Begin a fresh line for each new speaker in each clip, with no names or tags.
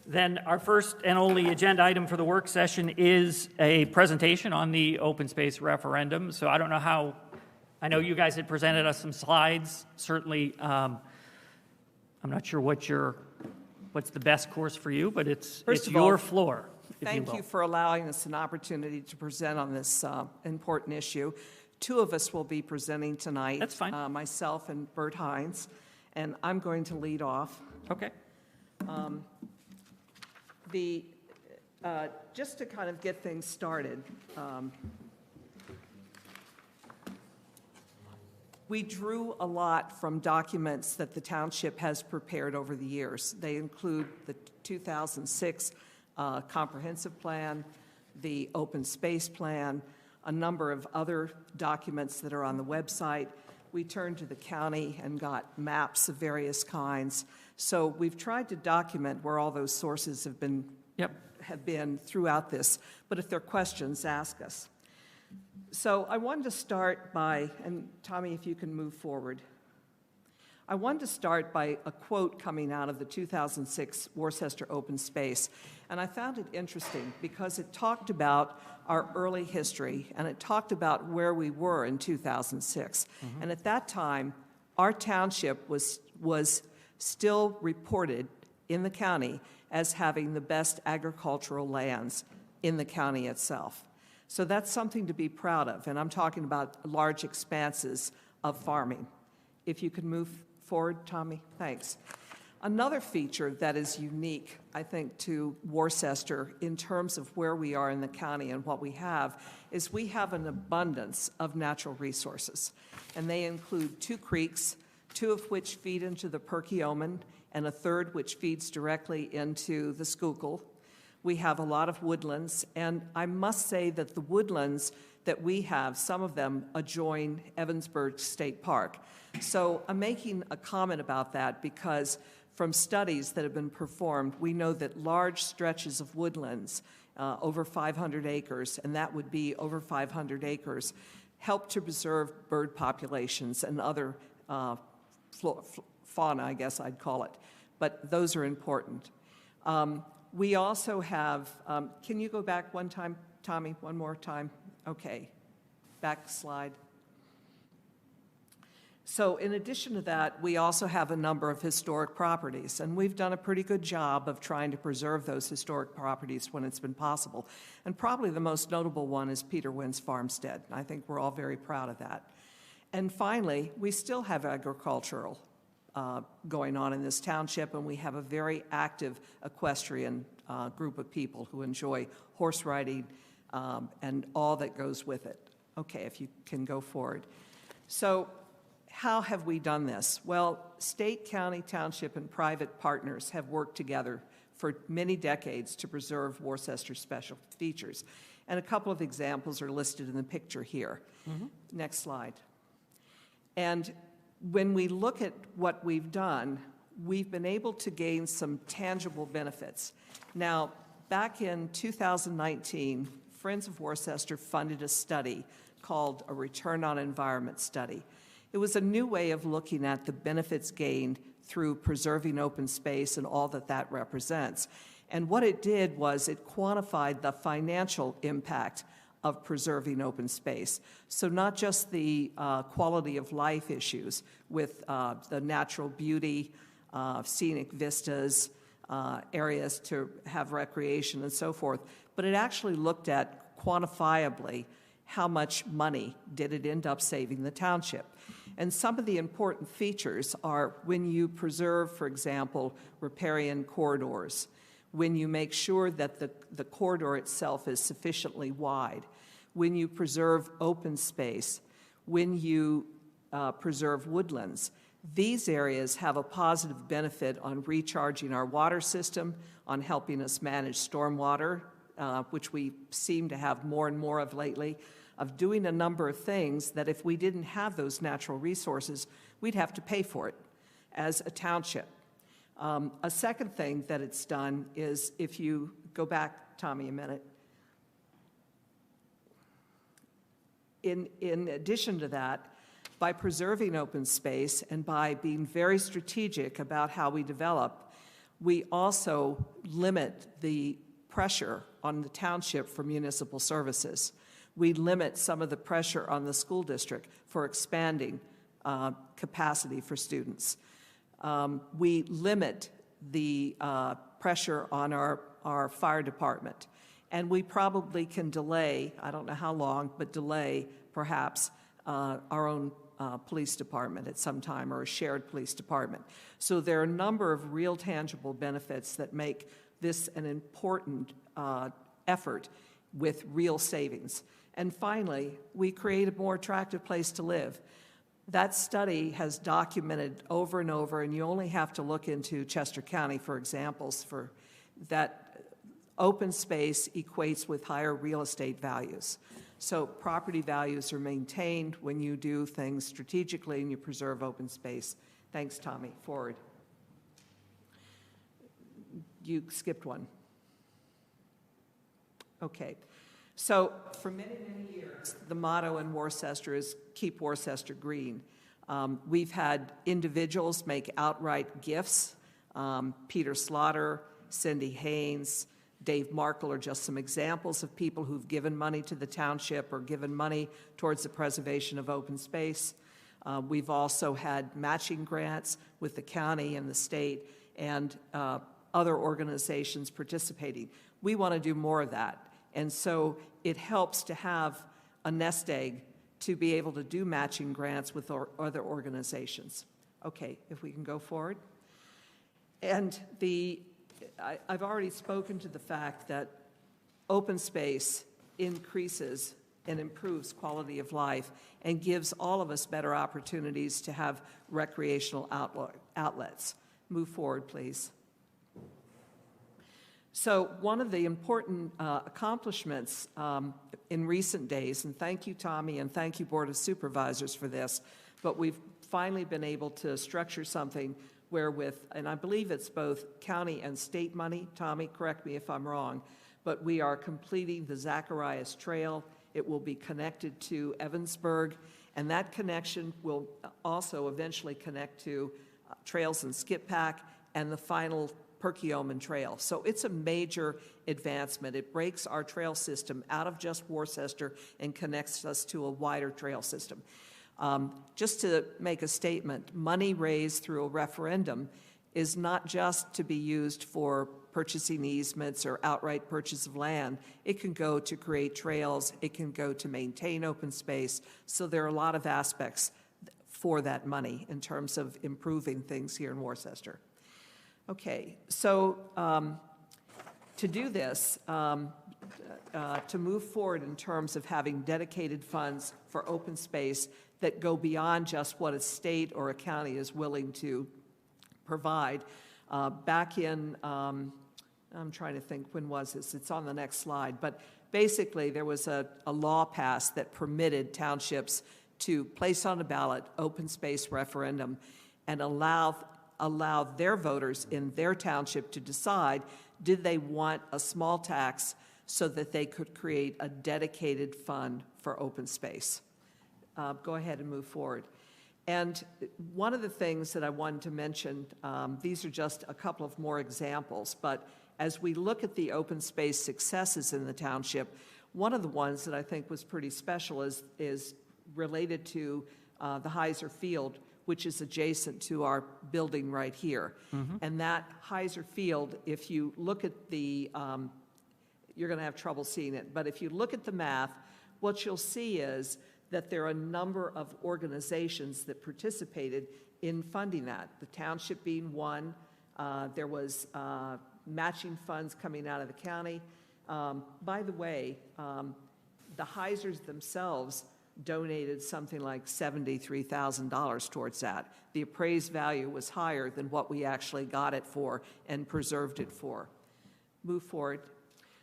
Then our first and only agenda item for the work session is a presentation on the open space referendum. So I don't know how, I know you guys had presented us some slides. Certainly, I'm not sure what's the best course for you, but it's your floor.
Thank you for allowing us an opportunity to present on this important issue. Two of us will be presenting tonight.
That's fine.
Myself and Bert Hines, and I'm going to lead off.
Okay.
Just to kind of get things started, we drew a lot from documents that the township has prepared over the years. They include the 2006 comprehensive plan, the open space plan, a number of other documents that are on the website. We turned to the county and got maps of various kinds. So we've tried to document where all those sources have been throughout this. But if there are questions, ask us. So I wanted to start by, and Tommy, if you can move forward. I wanted to start by a quote coming out of the 2006 Worcester Open Space. And I found it interesting because it talked about our early history and it talked about where we were in 2006. Mm-hmm. And at that time, our township was still reported in the county as having the best agricultural lands in the county itself. So that's something to be proud of, and I'm talking about large expanses of farming. If you could move forward, Tommy, thanks. Another feature that is unique, I think, to Worcester in terms of where we are in the county and what we have is we have an abundance of natural resources, and they include 2 creeks, 2 of which feed into the Perkiomen, and a 3rd which feeds directly into the Schuylkill. We have a lot of woodlands, and I must say that the woodlands that we have, some of them adjoin Evansburg State Park. So I'm making a comment about that because from studies that have been performed, we know that large stretches of woodlands, over 500 acres, and that would be over 500 acres, help to preserve bird populations and other fauna, I guess I'd call it. But those are important. We also have, can you go back one time, Tommy, one more time? Okay, back slide. So in addition to that, we also have a number of historic properties, and we've done a pretty good job of trying to preserve those historic properties when it's been possible. And probably the most notable one is Peter Wynn's farmstead. I think we're all very proud of that. And finally, we still have agricultural going on in this township, and we have a very active equestrian group of people who enjoy horse riding and all that goes with it. Okay, if you can go forward. So how have we done this? Well, state, county, township, and private partners have worked together for many decades to preserve Worcester's special features. And a couple of examples are listed in the picture here. Mm-hmm. Next slide. And when we look at what we've done, we've been able to gain some tangible benefits. Now, back in 2019, Friends of Worcester funded a study called a Return on Environment Study. It was a new way of looking at the benefits gained through preserving open space and all that that represents. And what it did was it quantified the financial impact of preserving open space. So not just the quality of life issues with the natural beauty, scenic vistas, areas to have recreation and so forth, but it actually looked at quantifiably how much money did it end up saving the township. And some of the important features are when you preserve, for example, riparian corridors, when you make sure that the corridor itself is sufficiently wide, when you preserve open space, when you preserve woodlands. These areas have a positive benefit on recharging our water system, on helping us manage stormwater, which we seem to have more and more of lately, of doing a number of things that if we didn't have those natural resources, we'd have to pay for it as a township. A second thing that it's done is, if you go back, Tommy, a minute, in addition to that, by preserving open space and by being very strategic about how we develop, We also limit the pressure on the township for municipal services. We limit some of the pressure on the school district for expanding capacity for students. We limit the pressure on our fire department. And we probably can delay, I don't know how long, but delay perhaps our own police department at some time, or a shared police department. So there are a number of real tangible benefits that make this an important effort with real savings. And finally, we create a more attractive place to live. That study has documented over and over, and you only have to look into Chester County for examples, for that open space equates with higher real estate values. So property values are maintained when you do things strategically and you preserve open space. Thanks, Tommy. Forward. You skipped one. Okay. So for many, many years, the motto in Worcester is keep Worcester green. We've had individuals make outright gifts. Peter Slaughter, Cindy Haynes, Dave Markle are just some examples of people who've given money to the township or given money towards the preservation of open space. We've also had matching grants with the county and the state and other organizations participating. We want to do more of that. And so it helps to have a nest egg to be able to do matching grants with other organizations. Okay, if we can go forward. And I've already spoken to the fact that open space increases and improves quality of life and gives all of us better opportunities to have recreational outlets. Move forward, please. So one of the important accomplishments in recent days, and thank you, Tommy, and thank you, Board of Supervisors, for this, but we've finally been able to structure something wherewith, and I believe it's both county and state money, Tommy, correct me if I'm wrong, but we are completing the Zacharias Trail. It will be connected to Evansburg, and that connection will also eventually connect to Trails and Skip Pack and the final Perkiomen Trail. So it's a major advancement. It breaks our trail system out of just Worcester and connects us to a wider trail system. Just to make a statement, money raised through a referendum is not just to be used for purchasing easements or outright purchase of land. It can go to create trails. It can go to maintain open space. So there are a lot of aspects for that money in terms of improving things here in Worcester. Okay, so to do this, to move forward in terms of having dedicated funds for open space that go beyond just what a state or a county is willing to provide, back in, I'm trying to think, when was this? It's on the next slide. But basically, there was a law passed that permitted townships to place on a ballot open space referendum and allow their voters in their township to decide, did they want a small tax so that they could create a dedicated fund for open space. Go ahead and move forward. And one of the things that I wanted to mention, these are just a couple of more examples, but as we look at the open space successes in the township, one of the ones that I think was pretty special is related to the Heiser Field, which is adjacent to our building right here. Mm-hmm. And that Heiser Field, if you look at the, you're going to have trouble seeing it, but if you look at the math, what you'll see is that there are a number of organizations that participated in funding that, the township being one. There was matching funds coming out of the county. By the way, the Heisers themselves donated something like $73,000 towards that. The appraised value was higher than what we actually got it for and preserved it for. Move forward.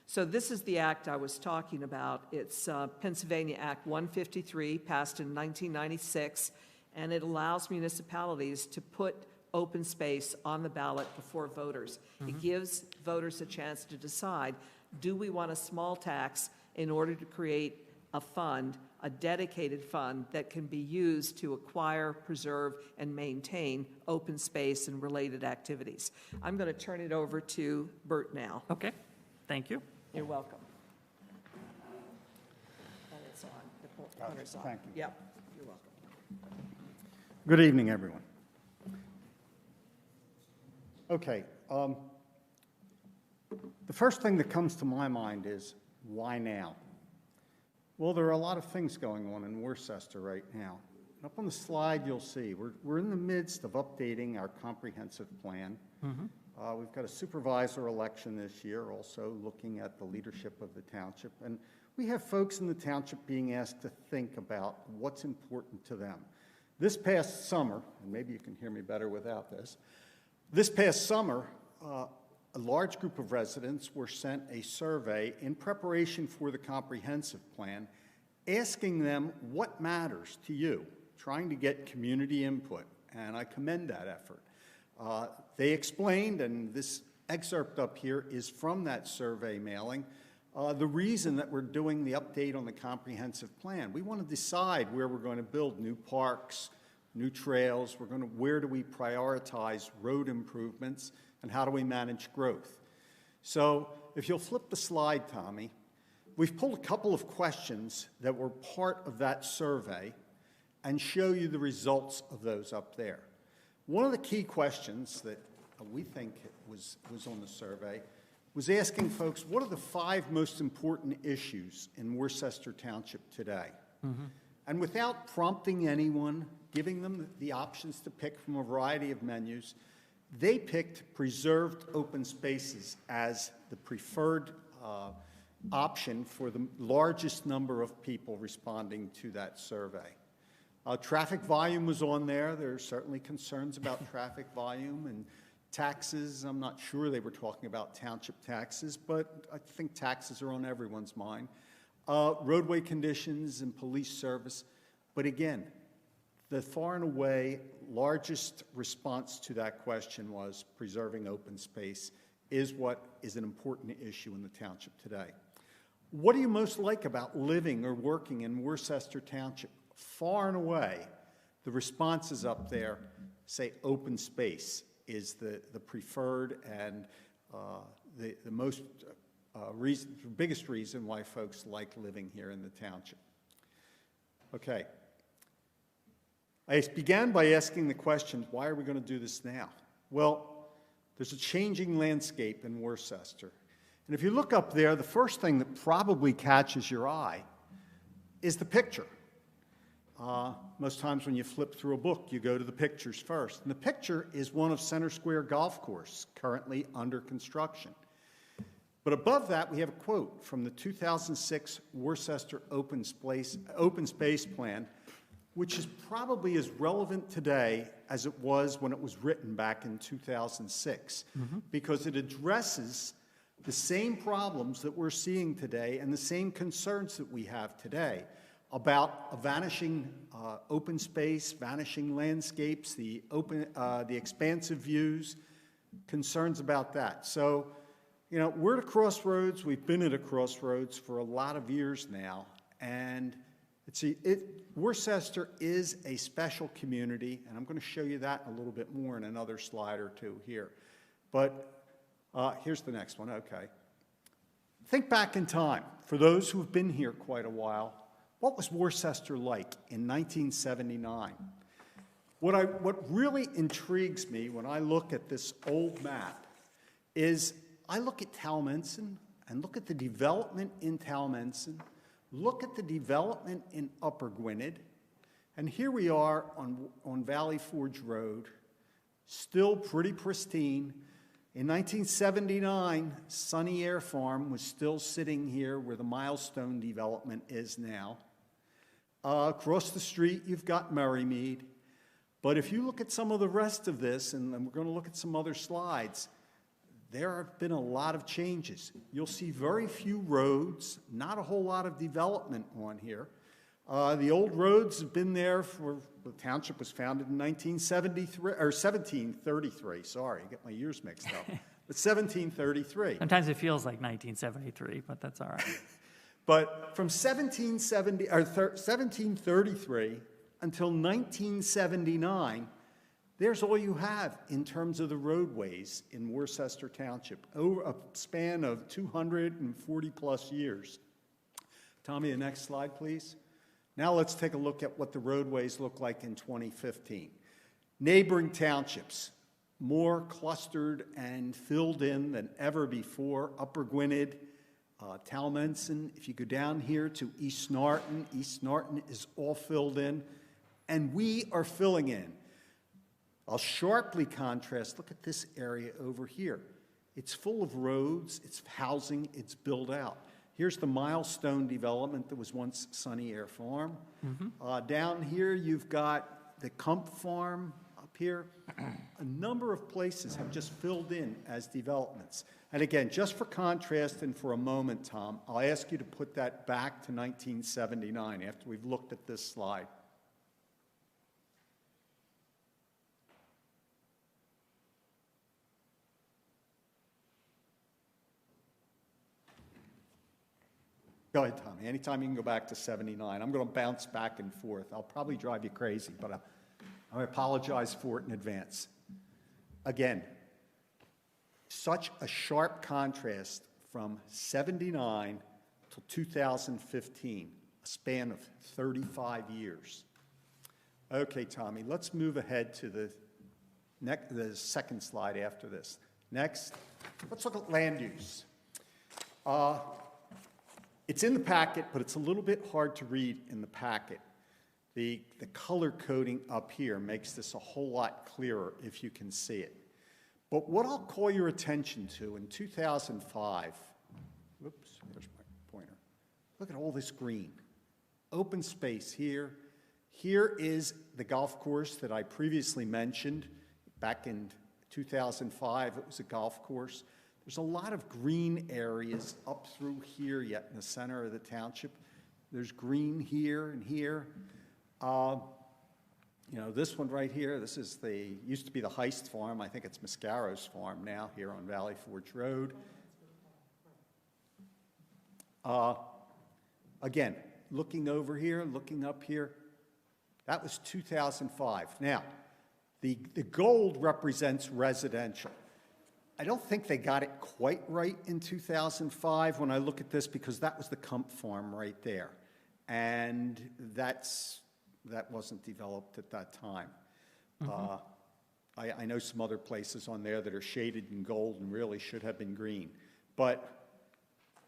So this is the act I was talking about. It's Pennsylvania Act 153, passed in 1996, and it allows municipalities to put open space on the ballot before voters. Mm-hmm. It gives voters a chance to decide, do we want a small tax in order to create a fund, a dedicated fund that can be used to acquire, preserve, and maintain open space and related activities. I'm going to turn it over to Bert now.
Okay, thank you.
You're welcome. And it's on. The pointer's on.
Thank you.
Yep, you're welcome.
Good evening, everyone. Okay, the first thing that comes to my mind is, why now? Well, there are a lot of things going on in Worcester right now. Up on the slide, you'll see, we're in the midst of updating our comprehensive plan. We've got a supervisor election this year, also looking at the leadership of the township. And we have folks in the township being asked to think about what's important to them. This past summer, and maybe you can hear me better without this, this past summer, a large group of residents were sent a survey in preparation for the comprehensive plan, asking them what matters to you, trying to get community input, and I commend that effort. They explained, and this excerpt up here is from that survey mailing, the reason that we're doing the update on the comprehensive plan. We want to decide where we're going to build new parks, new trails, where do we prioritize road improvements, and how do we manage growth? So if you'll flip the slide, Tommy, we've pulled a couple of questions that were part of that survey and show you the results of those up there. One of the key questions that we think was on the survey was asking folks, what are the 5 most important issues in Worcester Township today? And without prompting anyone, giving them the options to pick from a variety of menus, they picked preserved open spaces as the preferred option for the largest number of people responding to that survey. Traffic volume was on there. There are certainly concerns about traffic volume and taxes. I'm not sure they were talking about township taxes, but I think taxes are on everyone's mind. Roadway conditions and police service. But again, the far and away largest response to that question was preserving open space is what is an important issue in the township today. What do you most like about living or working in Worcester Township? Far and away, the responses up there say open space is the preferred and the most biggest reason why folks like living here in the township. Okay. I began by asking the question, why are we going to do this now? Well, there's a changing landscape in Worcester. And if you look up there, the first thing that probably catches your eye is the picture. Most times when you flip through a book, you go to the pictures first. And the picture is one of Center Square Golf Course, currently under construction. But above that, we have a quote from the 2006 Worcester Open Space Plan, which is probably as relevant today as it was when it was written back in 2006, because it addresses the same problems that we're seeing today and the same concerns that we have today about a vanishing open space, vanishing landscapes, the expansive views, concerns about that. So, you know, we're at a crossroads. We've been at a crossroads for a lot of years now, and Worcester is a special community, and I'm going to show you that a little bit more in another slide or two here. But here's the next one, okay. Think back in time. For those who have been here quite a while, what was Worcester like in 1979? What really intrigues me when I look at this old map is I look at Talmenson and look at the development in Talmenson, look at the development in Upper Gwynedd, and here we are on Valley Forge Road, still pretty pristine. In 1979, Sunny Air Farm was still sitting here where the Milestone development is now. Across the street, you've got Merrymead. But if you look at some of the rest of this, and we're going to look at some other slides, there have been a lot of changes. You'll see very few roads, not a whole lot of development on here. The old roads have been there the township was founded in 1733, sorry, I get my years mixed up, but 1733.
Sometimes it feels like 1973, but that's all right.
But from 1733 until 1979, there's all you have in terms of the roadways in Worcester Township, over a span of 240 plus years. Tommy, the next slide, please. Now let's take a look at what the roadways look like in 2015. Neighboring townships, more clustered and filled in than ever before. Upper Gwynedd, Talmenson. If you go down here to East Norton is all filled in, and we are filling in. I'll sharply contrast, look at this area over here. It's full of roads, it's housing, it's built out. Here's the Milestone development that was once Sunny Air Farm. Down here you've got the Kump Farm up here. A number of places have just filled in as developments. And again, just for contrast and for a moment, Tom, I'll ask you to put that back to 1979 after we've looked at this slide. Go ahead, Tommy. Anytime you can go back to 79. I'm going to bounce back and forth. I'll probably drive you crazy, but I apologize for it in advance. Again, such a sharp contrast from 79 to 2015, a span of 35 years. Okay, Tommy, let's move ahead to the second slide after this. Next, let's look at land use. It's in the packet, but it's a little bit hard to read in the packet. The color coding up here makes this a whole lot clearer if you can see it. But what I'll call your attention to in 2005, whoops, there's my pointer. Look at all this green. Open space here. Here is the golf course that I previously mentioned. Back in 2005, it was a golf course. There's a lot of green areas up through here yet in the center of the township. There's green here and here. You know, this one right here, this is used to be the Heist Farm. I think it's Mascaro's farm now here on Valley Forge Road. Again, looking over here, looking up here, that was 2005. Now, the gold represents residential. I don't think they got it quite right in 2005 when I look at this, because that was the Kump Farm right there. And that wasn't developed at that time. I know some other places on there that are shaded in gold and really should have been green. But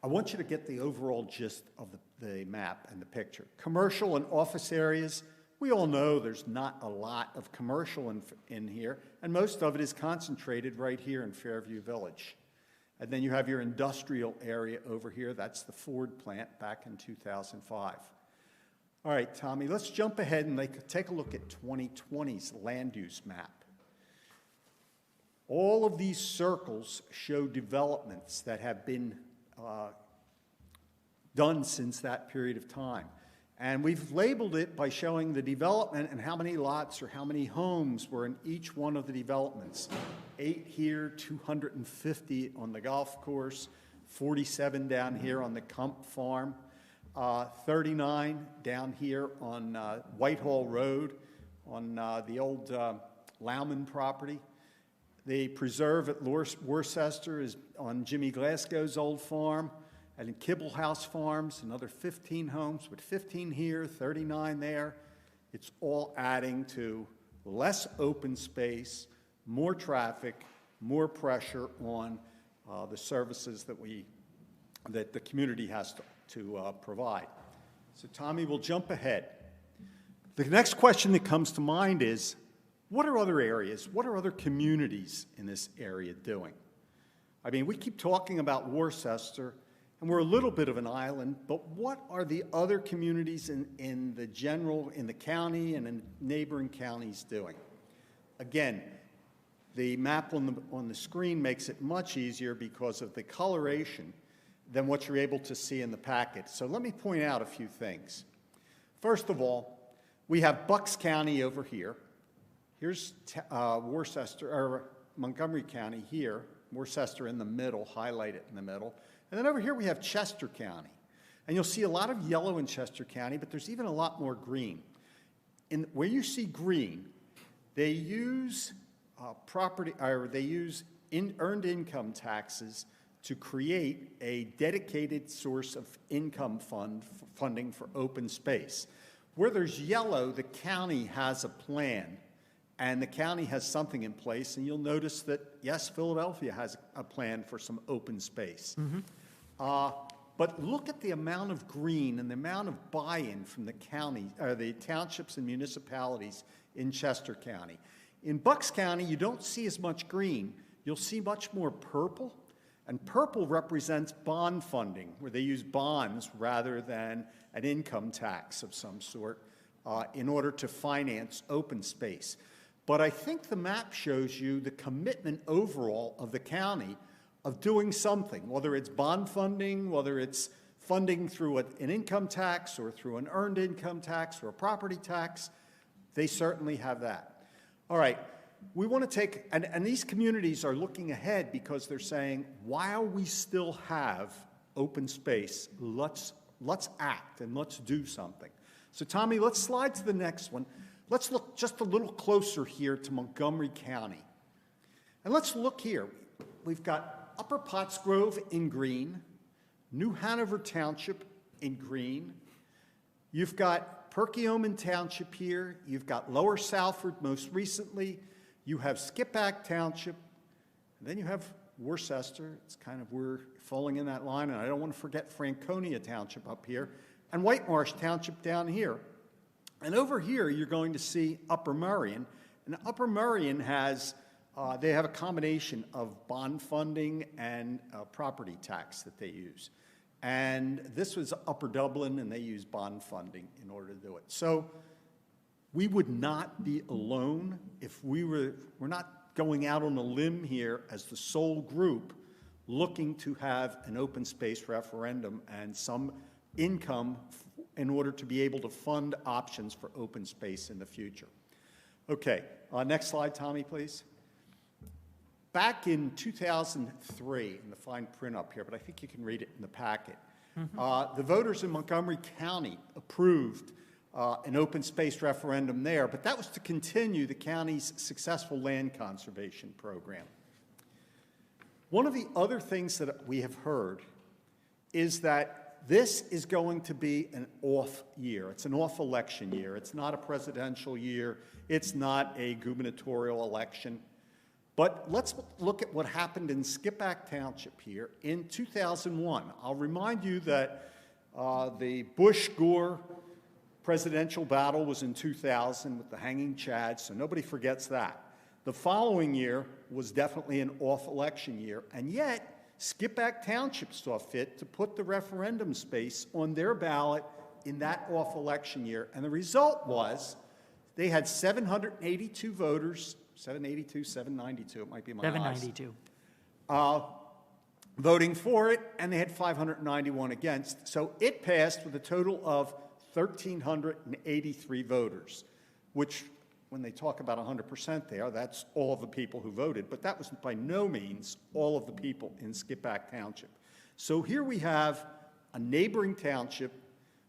I want you to get the overall gist of the map and the picture. Commercial and office areas, we all know there's not a lot of commercial in here, and most of it is concentrated right here in Fairview Village. And then you have your industrial area over here. That's the Ford plant back in 2005. All right, Tommy, let's jump ahead and take a look at 2020's land use map. All of these circles show developments that have been done since that period of time. And we've labeled it by showing the development and how many lots or how many homes were in each one of the developments. 8 here, 250 on the golf course, 47 down here on the Kump Farm, 39 down here on Whitehall Road on the old Lauman property. The preserve at Worcester is on Jimmy Glasgow's old farm. And in Kibble House Farms, another 15 homes, but 15 here, 39 there. It's all adding to less open space, more traffic, more pressure on the services that the community has to provide. So Tommy, we'll jump ahead. The next question that comes to mind is, what are other areas, what are other communities in this area doing? I mean, we keep talking about Worcester, and we're a little bit of an island, but what are the other communities in the county and in neighboring counties doing? Again, the map on the screen makes it much easier because of the coloration than what you're able to see in the packet. So let me point out a few things. First of all, we have Bucks County over here. Here's Worcester, or Montgomery County here, Worcester in the middle, highlighted in the middle. And then over here we have Chester County. And you'll see a lot of yellow in Chester County, but there's even a lot more green. Where you see green, they use earned income taxes to create a dedicated source of income funding for open space. Where there's yellow, the county has a plan, and the county has something in place, and you'll notice that, yes, Philadelphia has a plan for some open space. But look at the amount of green and the amount of buy-in from the county, or the townships and municipalities in Chester County. In Bucks County, you don't see as much green. You'll see much more purple, and purple represents bond funding, where they use bonds rather than an income tax of some sort in order to finance open space. But I think the map shows you the commitment overall of the county of doing something, whether it's bond funding, whether it's funding through an income tax or through an earned income tax or a property tax. They certainly have that. All right, we want to take, and these communities are looking ahead because they're saying, while we still have open space, let's act and let's do something. So Tommy, let's slide to the next one. Let's look just a little closer here to Montgomery County. And let's look here. We've got Upper Pottsgrove in green, New Hanover Township in green. You've got Perkiomen Township here. You've got Lower Salford most recently. You have Skippack Township. And then you have Worcester. It's kind of, we're falling in that line. And I don't want to forget Franconia Township up here. And White Marsh Township down here. And over here, you're going to see Upper Merion. And Upper Merion has they have a combination of bond funding and property tax that they use. And this was Upper Dublin, and they use bond funding in order to do it. So we would not be alone if we're not going out on a limb here as the sole group looking to have an open space referendum and some income in order to be able to fund options for open space in the future. Okay, next slide, Tommy, please. Back in 2003, in the fine print up here, but I think you can read it in the packet, the voters in Montgomery County approved an open space referendum there, but that was to continue the county's successful land conservation program. One of the other things that we have heard is that this is going to be an off year. It's an off election year. It's not a presidential year. It's not a gubernatorial election. But let's look at what happened in Skippack Township here in 2001. I'll remind you that the Bush-Gore presidential battle was in 2000 with the hanging Chad, so nobody forgets that. The following year was definitely an off-election year, and yet Skippack Township saw fit to put the referendum space on their ballot in that off-election year, and the result was they had 782 voters, 782, 792, it might be my eyes.
792.
Voting for it, and they had 591 against. So it passed with a total of 1,383 voters, which, when they talk about 100% there, that's all of the people who voted, but that was by no means all of the people in Skippack Township. So here we have a neighboring township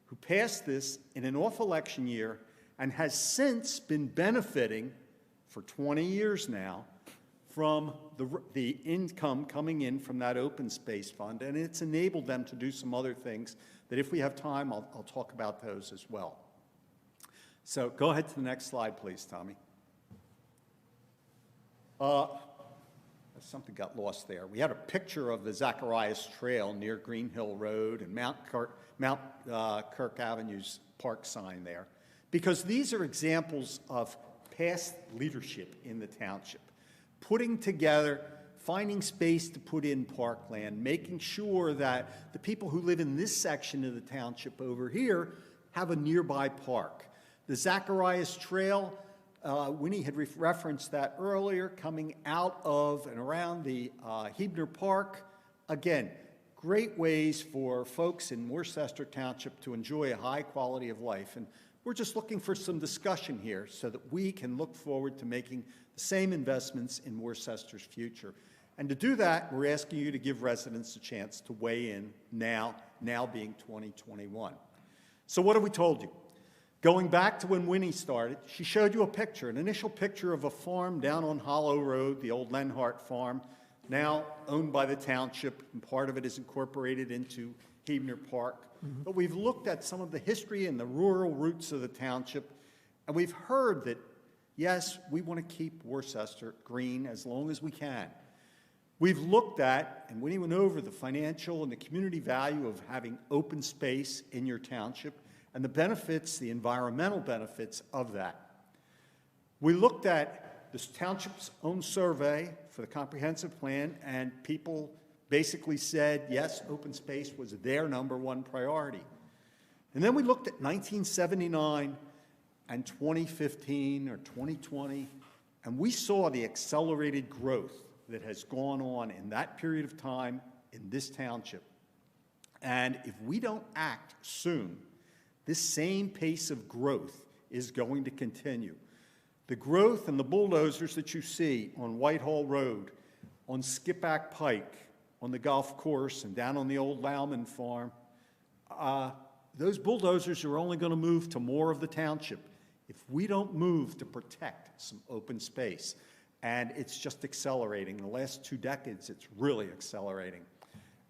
who passed this in an off-election year and has since been benefiting for 20 years now from the income coming in from that open space fund, and it's enabled them to do some other things that if we have time, I'll talk about those as well. So go ahead to the next slide, please, Tommy. Something got lost there. We had a picture of the Zacharias Trail near Green Hill Road and Mount Kirk Avenue's park sign there, because these are examples of past leadership in the township, putting together, finding space to put in parkland, making sure that the people who live in this section of the township over here have a nearby park. The Zacharias Trail, Winnie had referenced that earlier, coming out of and around the Hebner Park. Again, great ways for folks in Worcester Township to enjoy a high quality of life. And we're just looking for some discussion here so that we can look forward to making the same investments in Worcester's future.
And to do that, we're asking you to give residents a chance to weigh in now being 2021. So what have we told you? Going back to when Winnie started, she showed you a picture, an initial picture of a farm down on Hollow Road, the old Lenhart farm, now owned by the township, and part of it is incorporated into Huebner Park. But we've looked at some of the history and the rural roots of the township, and we've heard that, yes, we want to keep Worcester green as long as we can. We've looked at, and Winnie went over the financial and the community value of having open space in your township and the benefits, the environmental benefits of that. We looked at this township's own survey for the comprehensive plan, and people basically said, yes, open space was their #1 priority. And then we looked at 1979 and 2015 or 2020, and we saw the accelerated growth that has gone on in that period of time in this township. And if we don't act soon, this same pace of growth is going to continue. The growth and the bulldozers that you see on Whitehall Road, on Skipback Pike, on the golf course, and down on the old Lauman farm, those bulldozers are only going to move to more of the township if we don't move to protect some open space. And it's just accelerating. In the last 2 decades, it's really accelerating.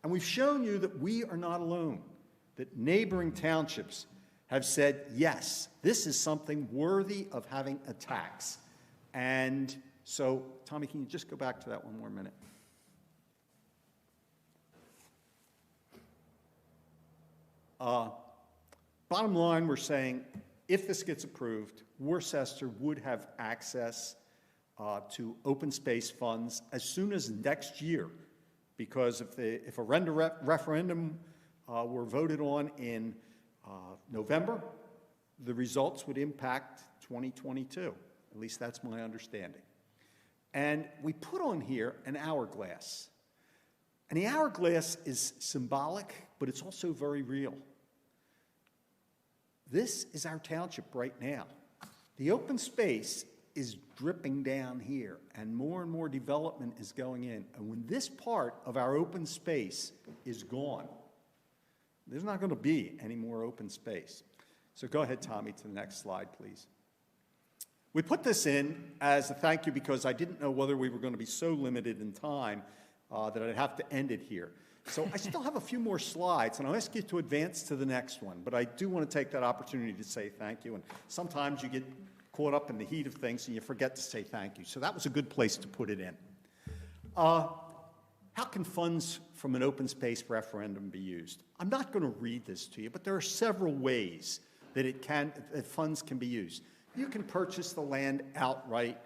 And we've shown you that we are not alone, that neighboring townships have said, yes, this is something worthy of having a tax. And so, Tommy, can you just go back to that one more minute? Bottom line, we're saying, if this gets approved, Worcester would have access to open space funds as soon as next year, because if a referendum were voted on in November, the results would impact 2022. At least that's my understanding. And we put on here an hourglass. And the hourglass is symbolic, but it's also very real. This is our township right now. The open space is dripping down here, and more development is going in. And when this part of our open space is gone, there's not going to be any more open space. So go ahead, Tommy, to the next slide, please. We put this in as a thank you because I didn't know whether we were going to be so limited in time that I'd have to end it here. So I still have a few more slides, and I'll ask you to advance to the next one. But I do want to take that opportunity to say thank you. And sometimes you get caught up in the heat of things and you forget to say thank you. So that was a good place to put it in. How can funds from an open space referendum be used? I'm not going to read this to you, but there are several ways that funds can be used. You can purchase the land outright.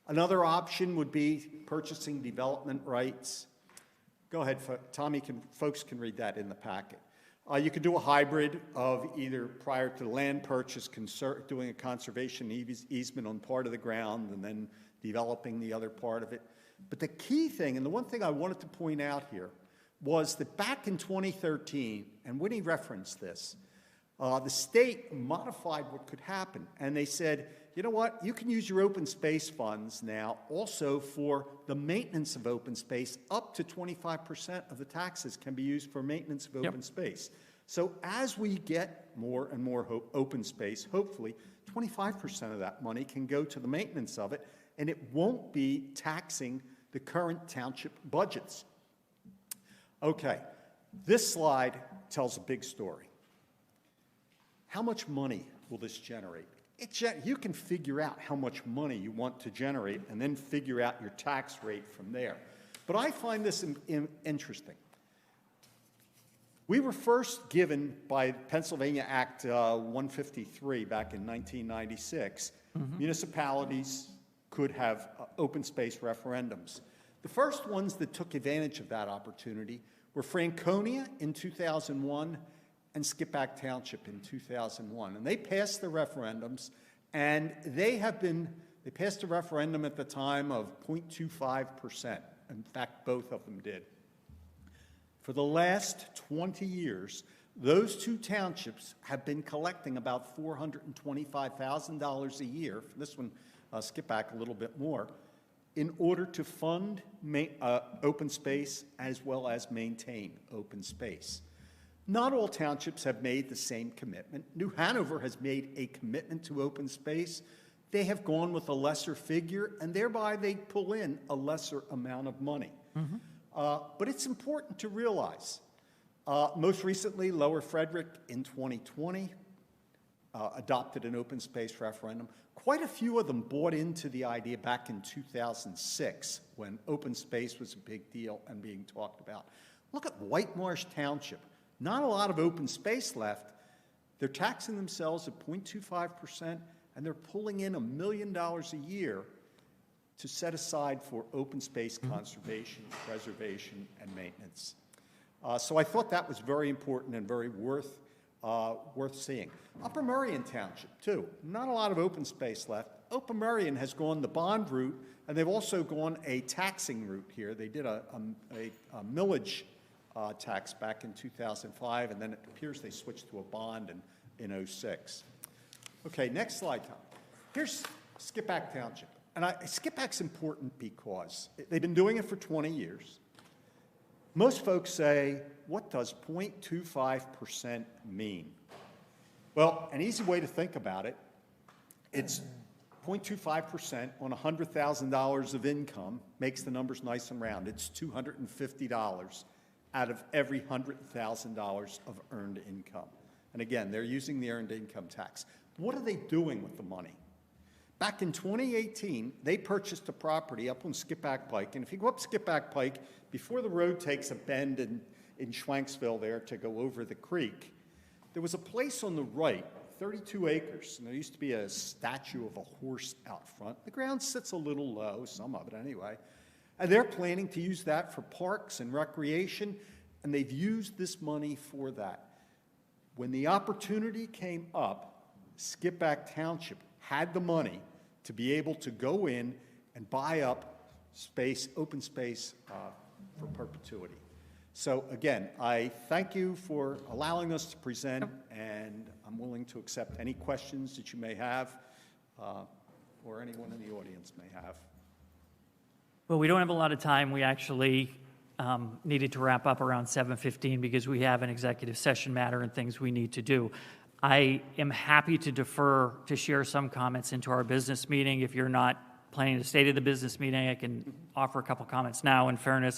Another option would be purchasing development rights. Go ahead, Tommy, folks can read that in the packet. You could do a hybrid of either prior to the land purchase, doing a conservation easement on part of the ground and then developing the other part of it. But the key thing, and the one thing I wanted to point out here, was that back in 2013, and Winnie referenced this, the state modified what could happen. And they said, you know what, you can use your open space funds now also for the maintenance of open space. Up to 25% of the taxes can be used for maintenance of open space. So as we get more and more open space, hopefully 25% of that money can go to the maintenance of it, and it won't be taxing the current township budgets. Okay, this slide tells a big story. How much money will this generate? You can figure out how much money you want to generate and then figure out your tax rate from there. But I find this interesting. We were first given by Pennsylvania Act 153 back in 1996, municipalities could have open space referendums. The first ones that took advantage of that opportunity were Franconia in 2001 and Skipback Township in 2001. And they passed the referendums, and they passed a referendum at the time of 0.25%. In fact, both of them did. For the last 20 years, those two townships have been collecting about $425,000 a year. For this one, Skipback a little bit more. in order to fund open space as well as maintain open space. Not all townships have made the same commitment. New Hanover has made a commitment to open space. They have gone with a lesser figure, and thereby they pull in a lesser amount of money. But it's important to realize, most recently, Lower Frederick in 2020 adopted an open space referendum. Quite a few of them bought into the idea back in 2006 when open space was a big deal and being talked about. Look at White Marsh Township. Not a lot of open space left. They're taxing themselves at 0.25%, and they're pulling in $1 million a year to set aside for open space conservation, preservation, and maintenance. So I thought that was very important and very worth seeing. Upper Merion Township, too. Not a lot of open space left. Upper Merion has gone the bond route, and they've also gone a taxing route here. They did a millage tax back in 2005, and then it appears they switched to a bond in 2006. Okay, next slide, Tom. Here's Skippack Township. And Skippack's important because they've been doing it for 20 years. Most folks say, what does 0.25% mean? Well, an easy way to think about it, it's 0.25% on $100,000 of income makes the numbers nice and round. It's $250 out of every $100,000 of earned income. And again, they're using the earned income tax. What are they doing with the money? Back in 2018, they purchased a property up on Skippack Pike. And if you go up Skippack Pike, before the road takes a bend in Schwanksville there to go over the creek, there was a place on the right, 32 acres. And there used to be a statue of a horse out front. The ground sits a little low, some of it anyway. And they're planning to use that for parks and recreation, and they've used this money for that. When the opportunity came up, Skippack Township had the money to be able to go in and buy up space, open space for perpetuity. So again, I thank you for allowing us to present, and I'm willing to accept any questions that you may have or anyone in the audience may have.
Well, we don't have a lot of time. We actually needed to wrap up around 7:15 because we have an executive session matter and things we need to do. I am happy to defer to share some comments into our business meeting. If you're not planning to stay to the business meeting, I can offer a couple comments now. In fairness,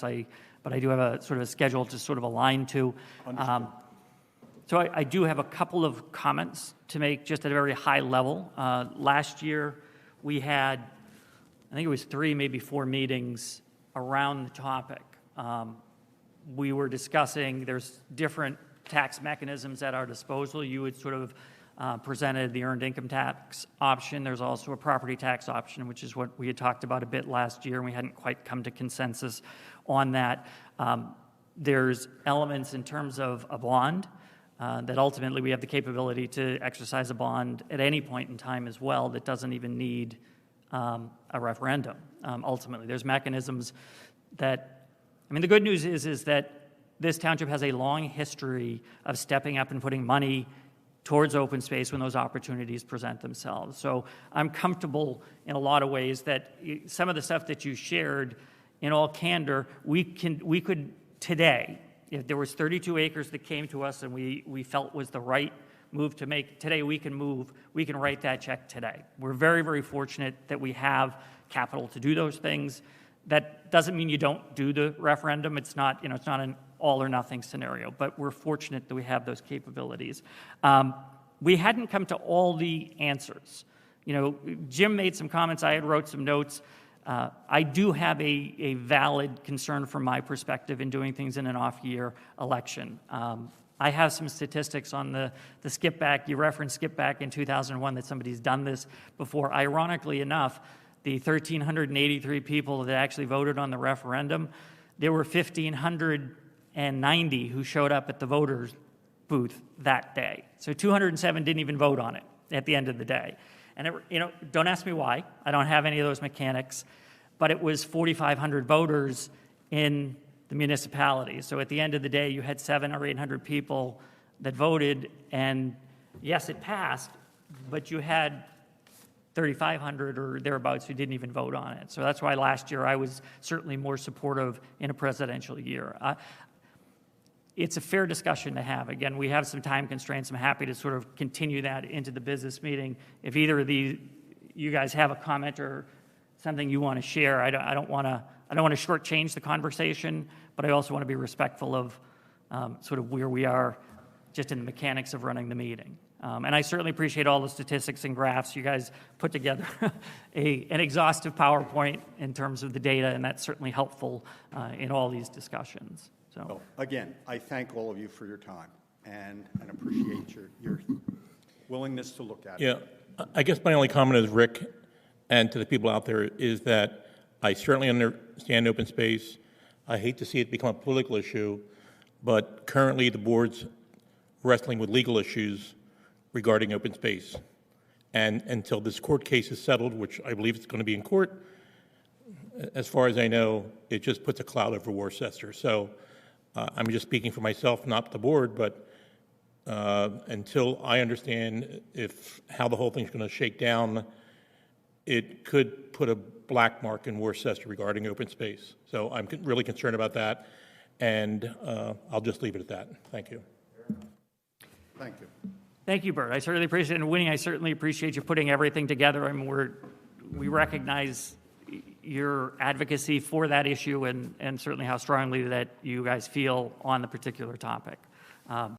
but I do have a sort of a schedule to sort of align to. So I do have a couple of comments to make just at a very high level. Last year, we had, I think it was 3, maybe 4 meetings around the topic. We were discussing, there's different tax mechanisms at our disposal. You had sort of presented the earned income tax option. There's also a property tax option, which is what we had talked about a bit last year, and we hadn't quite come to consensus on that. There's elements in terms of a bond that ultimately we have the capability to exercise a bond at any point in time as well that doesn't even need a referendum. Ultimately, there's mechanisms that, I mean, the good news is that this township has a long history of stepping up and putting money towards open space when those opportunities present themselves. So I'm comfortable in a lot of ways that some of the stuff that you shared, in all candor, we could today, if there was 32 acres that came to us and we felt was the right move to make, today we can write that check today. We're very, very fortunate that we have capital to do those things. That doesn't mean you don't do the referendum. It's not, it's not an all or nothing scenario, but we're fortunate that we have those capabilities. We hadn't come to all the answers. Jim made some comments. I had wrote some notes. I do have a valid concern from my perspective in doing things in an off-year election. I have some statistics on the skip back. You referenced skip back in 2001 that somebody's done this before. Ironically enough, the 1,383 people that actually voted on the referendum, there were 1,590 who showed up at the voters' booth that day. So 207 didn't even vote on it at the end of the day. And don't ask me why. I don't have any of those mechanics. But it was 4,500 voters in the municipality. So at the end of the day, you had 700 or 800 people that voted, and yes, it passed, but you had 3,500 or thereabouts who didn't even vote on it. So that's why last year I was certainly more supportive in a presidential year. It's a fair discussion to have. Again, we have some time constraints. I'm happy to sort of continue that into the business meeting. If either of you guys have a comment or something you want to share, I don't want to shortchange the conversation, but I also want to be respectful of sort of where we are just in the mechanics of running the meeting. And I certainly appreciate all the statistics and graphs. You guys put together an exhaustive PowerPoint in terms of the data, and that's certainly helpful in all these discussions. So,
Well, again, I thank all of you for your time and appreciate your willingness to look at it.
Yeah, I guess my only comment is, Rick, and to the people out there, is that I certainly understand open space. I hate to see it become a political issue, but currently the board's wrestling with legal issues regarding open space. And until this court case is settled, which I believe it's going to be in court, as far as I know, it just puts a cloud over Worcester. So I'm just speaking for myself, not the board, but until I understand how the whole thing's going to shake down, it could put a black mark in Worcester regarding open space. So I'm really concerned about that, and I'll just leave it at that. Thank you.
Thank you.
thank you, Bert. I certainly appreciate it. And Winnie, I certainly appreciate you putting everything together. I mean, we recognize your advocacy for that issue and certainly how strongly that you guys feel on the particular topic.